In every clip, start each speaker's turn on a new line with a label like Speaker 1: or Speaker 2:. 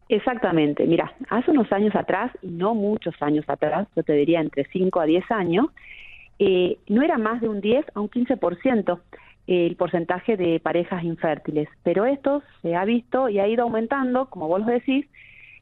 Speaker 1: Exactamente. Mira, hace unos años atrás, y no muchos años atrás, yo te diría entre 5 a 10 años, no era más de un 10 a un 15% el porcentaje de parejas infértiles, pero esto se ha visto y ha ido aumentando, como vos lo decís,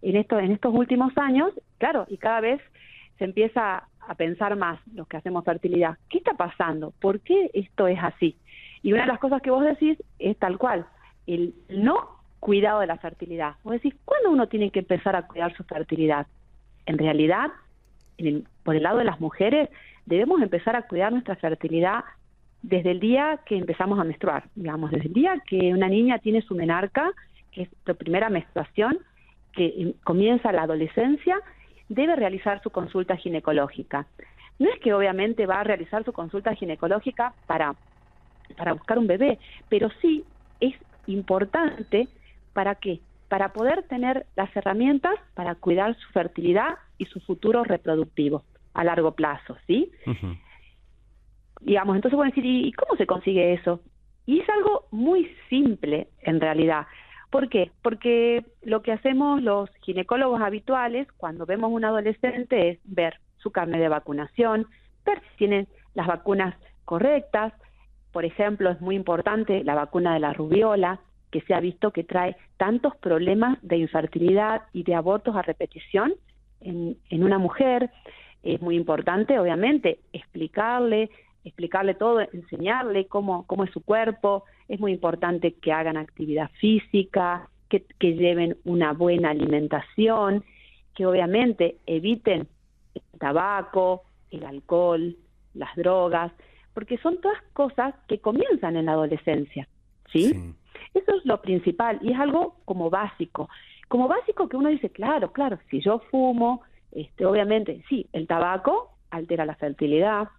Speaker 1: en estos últimos años, claro, y cada vez se empieza a pensar más los que hacemos fertilidad. ¿Qué está pasando? ¿Por qué esto es así? Y una de las cosas que vos decís es tal cual, el no cuidado de la fertilidad. Vos decís, ¿cuándo uno tiene que empezar a cuidar su fertilidad? En realidad, por el lado de las mujeres, debemos empezar a cuidar nuestra fertilidad desde el día que empezamos a menstruar, digamos, desde el día que una niña tiene su menarca, que es la primera menstruación, que comienza la adolescencia, debe realizar su consulta ginecológica. No es que obviamente va a realizar su consulta ginecológica para buscar un bebé, pero sí es importante. ¿Para qué? Para poder tener las herramientas para cuidar su fertilidad y su futuro reproductivo a largo plazo, ¿sí?
Speaker 2: Uh-huh.
Speaker 1: Digamos, entonces voy a decir, ¿y cómo se consigue eso? Y es algo muy simple, en realidad. ¿Por qué? Porque lo que hacemos los ginecólogos habituales cuando vemos un adolescente es ver su carnet de vacunación, ver si tienen las vacunas correctas. Por ejemplo, es muy importante la vacuna de la rubiola, que se ha visto que trae tantos problemas de infertilidad y de abortos a repetición en una mujer. Es muy importante, obviamente, explicarle todo, enseñarle cómo es su cuerpo. Es muy importante que hagan actividad física, que lleven una buena alimentación, que obviamente eviten el tabaco, el alcohol, las drogas, porque son todas cosas que comienzan en la adolescencia, ¿sí?
Speaker 2: Sí.
Speaker 1: Eso es lo principal y es algo como básico que uno dice, claro, si yo fumo, obviamente, sí, el tabaco altera la fertilidad,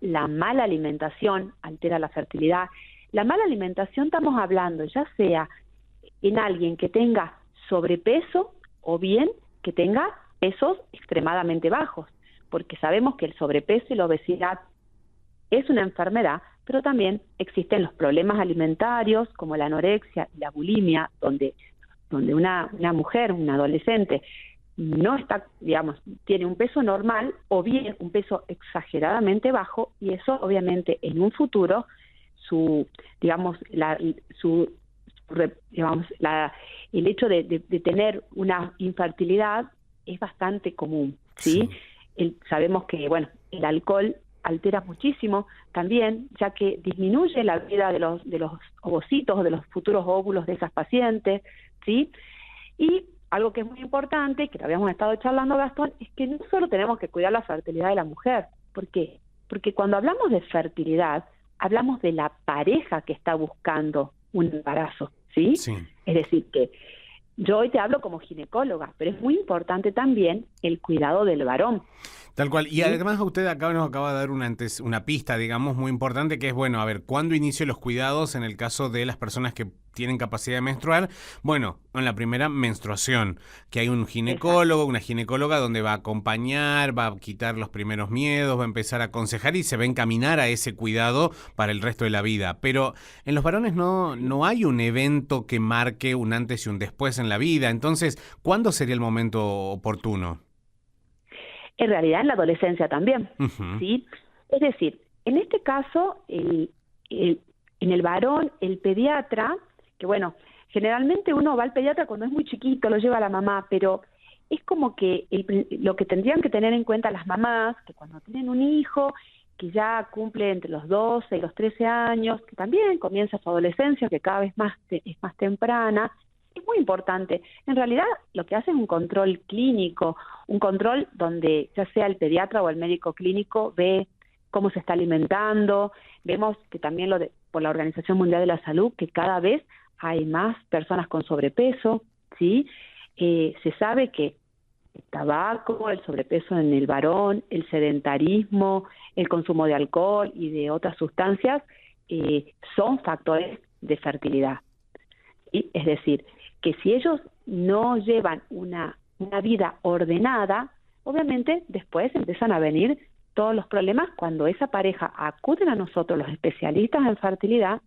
Speaker 1: la mala alimentación altera la fertilidad. La mala alimentación estamos hablando ya sea en alguien que tenga sobrepeso o bien que tenga pesos extremadamente bajos, porque sabemos que el sobrepeso y la obesidad es una enfermedad, pero también existen los problemas alimentarios como la anorexia y la bulimia, donde una mujer, un adolescente, no está, digamos, tiene un peso normal o bien un peso exageradamente bajo, y eso obviamente en un futuro el hecho de tener una infertilidad es bastante común, ¿sí? Sabemos que, bueno, el alcohol altera muchísimo también, ya que disminuye la vida de los ovocitos, de los futuros óvulos de esas pacientes, ¿sí? Y algo que es muy importante, que lo habíamos estado charlando, Gastón, es que no solo tenemos que cuidar la fertilidad de la mujer. ¿Por qué? Porque cuando hablamos de fertilidad, hablamos de la pareja que está buscando un embarazo, ¿sí?
Speaker 2: Sí.
Speaker 1: Es decir, que yo hoy te hablo como ginecóloga, pero es muy importante también el cuidado del varón.
Speaker 2: Tal cual. Y además usted acá nos acaba de dar una pista, digamos, muy importante, que es, bueno, a ver, ¿cuándo inicio los cuidados en el caso de las personas que tienen capacidad de menstruar? Bueno, en la primera menstruación, que hay un ginecólogo, una ginecóloga donde va a acompañar, va a quitar los primeros miedos, va a empezar a aconsejar y se va a encaminar a ese cuidado para el resto de la vida. Pero en los varones no hay un evento que marque un antes y un después en la vida. Entonces, ¿cuándo sería el momento oportuno?
Speaker 1: En realidad en la adolescencia también,
Speaker 2: Uh-huh.
Speaker 1: ¿sí? Es decir, en este caso, en el varón, el pediatra, que bueno, generalmente uno va al pediatra cuando es muy chiquito, lo lleva a la mamá, pero es como que lo que tendrían que tener en cuenta las mamás, que cuando tienen un hijo que ya cumple entre los 12 y los 13 años, que también comienza su adolescencia, que cada vez es más temprana, es muy importante. En realidad, lo que hace es un control clínico, un control donde ya sea el pediatra o el médico clínico ve cómo se está alimentando. Vemos que también por la Organización Mundial de la Salud, que cada vez hay más personas con sobrepeso, ¿sí? Se sabe que el tabaco, el sobrepeso en el varón, el sedentarismo, el consumo de alcohol y de otras sustancias son factores de fertilidad. ¿Sí? Es decir, que si ellos no llevan una vida ordenada, obviamente después empiezan a venir todos los problemas cuando esa pareja acuden a nosotros, los especialistas en fertilidad,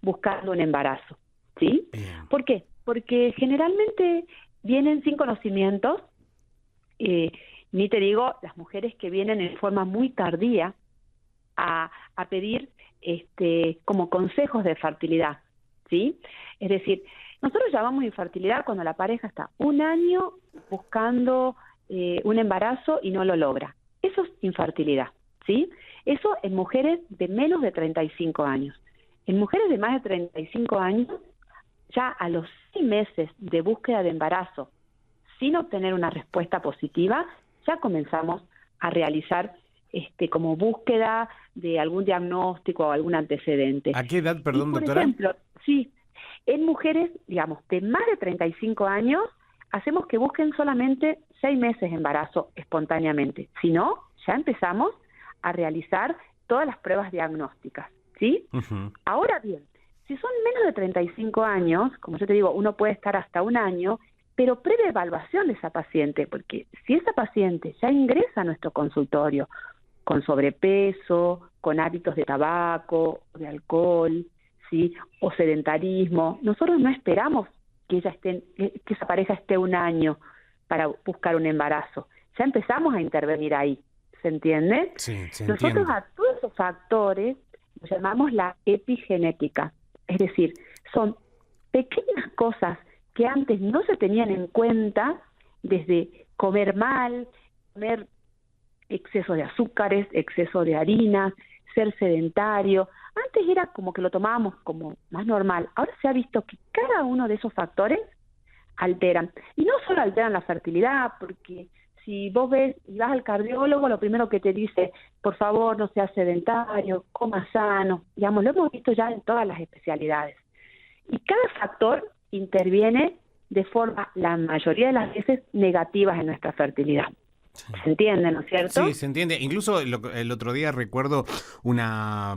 Speaker 1: buscando un embarazo, ¿sí?
Speaker 2: Bien.
Speaker 1: ¿Por qué? Porque generalmente vienen sin conocimientos, ni te digo las mujeres que vienen en forma muy tardía a pedir como consejos de fertilidad, ¿sí? Es decir, nosotros llamamos infertilidad cuando la pareja está un año buscando un embarazo y no lo logra. Eso es infertilidad, ¿sí? Eso en mujeres de menos de 35 años. En mujeres de más de 35 años, ya a los 6 meses de búsqueda de embarazo, sin obtener una respuesta positiva, ya comenzamos a realizar como búsqueda de algún diagnóstico o algún antecedente.
Speaker 2: ¿A qué edad, perdón,
Speaker 1: por
Speaker 2: doctora?
Speaker 1: Ejemplo, sí, en mujeres, digamos, de más de 35 años, hacemos que busquen solamente 6 meses de embarazo espontáneamente. Si no, ya empezamos a realizar todas las pruebas diagnósticas, ¿sí?
Speaker 2: Uh-huh.
Speaker 1: Ahora bien, si son menos de 35 años, como yo te digo, uno puede estar hasta un año, pero previa evaluación de esa paciente, porque si esa paciente ya ingresa a nuestro consultorio con sobrepeso, con hábitos de tabaco, de alcohol, ¿sí? O sedentarismo, nosotros no esperamos que esa pareja esté un año para buscar un embarazo. Ya empezamos a intervenir ahí, ¿se entiende?
Speaker 2: Sí, se
Speaker 1: Nosotros
Speaker 2: entiende.
Speaker 1: a todos esos factores los llamamos la epigenética, es decir, son pequeñas cosas que antes no se tenían en cuenta, desde comer mal, comer exceso de azúcares, exceso de harinas, ser sedentario. Antes era como que lo tomábamos como más normal. Ahora se ha visto que cada uno de esos factores alteran. Y no solo alteran la fertilidad, porque si vos ves y vas al cardiólogo, lo primero que te dice, por favor, no seas sedentario, coma sano. Digamos, lo hemos visto ya en todas las especialidades. Y cada factor interviene de forma, la mayoría de las veces, negativas en nuestra fertilidad.
Speaker 2: Sí.
Speaker 1: ¿Se entiende, no es cierto?
Speaker 2: Sí, se entiende. Incluso el otro día recuerdo una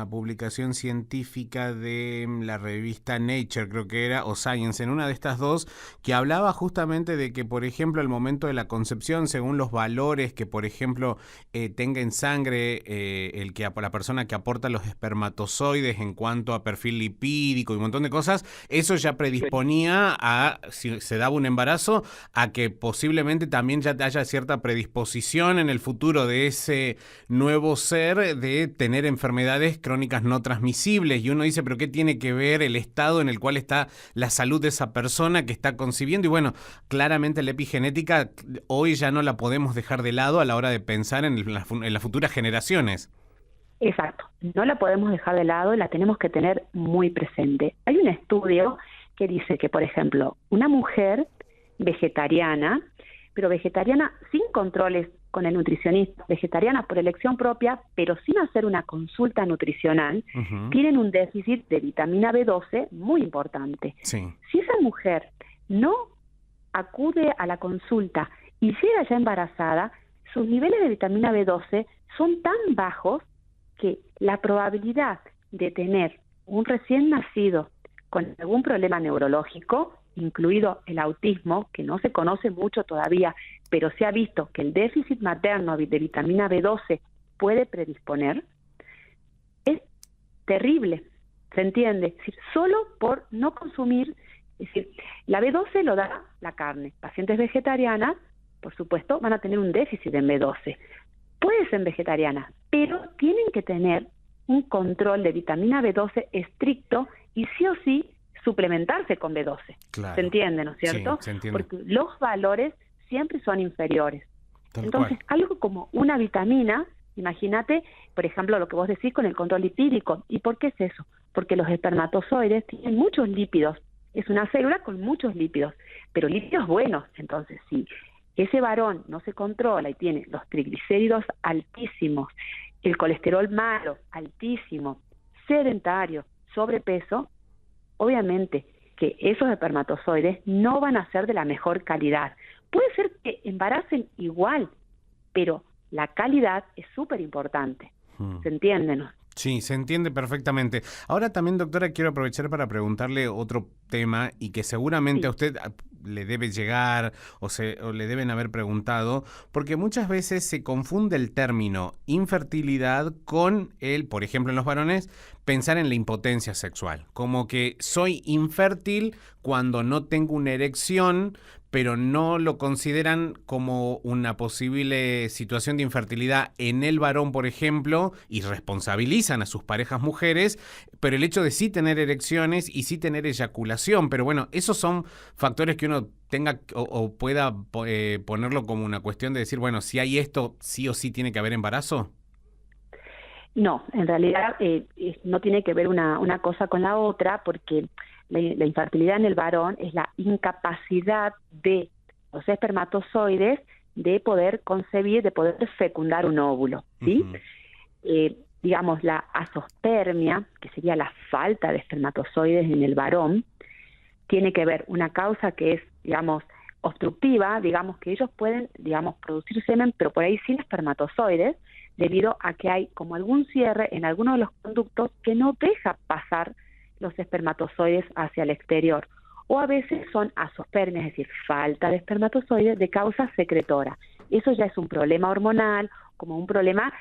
Speaker 2: publicación científica de la revista Nature, creo que era, o Science, en una de estas dos, que hablaba justamente de que, por ejemplo, al momento de la concepción, según los valores que, por ejemplo, tenga en sangre la persona que aporta los espermatozoides en cuanto a perfil lipídico y un montón de cosas, eso ya predisponía a, si se daba un embarazo, a que posiblemente también ya haya cierta predisposición en el futuro de ese nuevo ser de tener enfermedades crónicas no transmisibles. Y uno dice, pero ¿qué tiene que ver el estado en el cual está la salud de esa persona que está concibiendo? Y bueno, claramente la epigenética hoy ya no la podemos dejar de lado a la hora de pensar en las futuras generaciones.
Speaker 1: Exacto, no la podemos dejar de lado, la tenemos que tener muy presente. Hay un estudio que dice que, por ejemplo, una mujer vegetariana, pero vegetariana sin controles con el nutricionista, vegetariana por elección propia, pero sin hacer una consulta nutricional,
Speaker 2: Uh-huh.
Speaker 1: tienen un déficit de vitamina B12 muy importante.
Speaker 2: Sí.
Speaker 1: Si esa mujer no acude a la consulta y llega ya embarazada, sus niveles de vitamina B12 son tan bajos que la probabilidad de tener un recién nacido con algún problema neurológico, incluido el autismo, que no se conoce mucho todavía, pero se ha visto que el déficit materno de vitamina B12 puede predisponer, es terrible, ¿se entiende? Es decir, solo por no consumir, es decir, la B12 lo da la carne. Pacientes vegetarianas, por supuesto, van a tener un déficit en B12. Puede ser vegetariana, pero tienen que tener un control de vitamina B12 estricto y sí o sí suplementarse con B12.
Speaker 2: Claro.
Speaker 1: ¿Se entiende, no es cierto?
Speaker 2: Sí, se entiende.
Speaker 1: Porque los valores siempre son inferiores.
Speaker 2: Tal
Speaker 1: Entonces,
Speaker 2: cual.
Speaker 1: algo como una vitamina, imagínate, por ejemplo, lo que vos decís con el control lipídico. ¿Y por qué es eso? Porque los espermatozoides tienen muchos lípidos. Es una célula con muchos lípidos, pero lípidos buenos. Entonces, si ese varón no se controla y tiene los triglicéridos altísimos, el colesterol malo altísimo, sedentario, sobrepeso, obviamente que esos espermatozoides no van a ser de la mejor calidad. Puede ser que embaracen igual, pero la calidad es súper importante. ¿Se entiende, no?
Speaker 2: Sí, se entiende perfectamente. Ahora también, doctora, quiero aprovechar para preguntarle otro tema y que seguramente
Speaker 1: Sí.
Speaker 2: a usted le debe llegar o le deben haber preguntado, porque muchas veces se confunde el término infertilidad con por ejemplo en los varones, pensar en la impotencia sexual, como que soy infértil cuando no tengo una erección, pero no lo consideran como una posible situación de infertilidad en el varón, por ejemplo, y responsabilizan a sus parejas mujeres, pero el hecho de sí tener erecciones y sí tener eyaculación, pero bueno, esos son factores que uno tenga o pueda ponerlo como una cuestión de decir, bueno, si hay esto, sí o sí tiene que haber embarazo.
Speaker 1: No, en realidad no tiene que ver una cosa con la otra, porque la infertilidad en el varón es la incapacidad de los espermatozoides de poder concebir, de poder fecundar un óvulo, ¿sí? Digamos, la azospermia, que sería la falta de espermatozoides en el varón, tiene que ver una causa que es, digamos, obstructiva, digamos que ellos pueden, digamos, producir semen, pero por ahí sin espermatozoides, debido a que hay como algún cierre en alguno de los conductos que no deja pasar los espermatozoides hacia el exterior. O a veces son azospermias, es decir, falta de espermatozoides de causa secretora. Eso ya es un problema hormonal, como un problema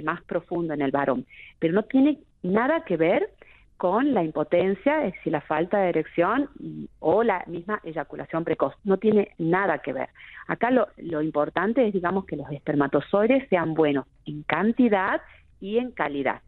Speaker 1: más profundo en el varón. Pero no tiene nada que ver con la impotencia, es decir, la falta de erección o la misma eyaculación precoz. No tiene nada que ver. Acá lo importante es, digamos, que los espermatozoides sean buenos en cantidad y en calidad.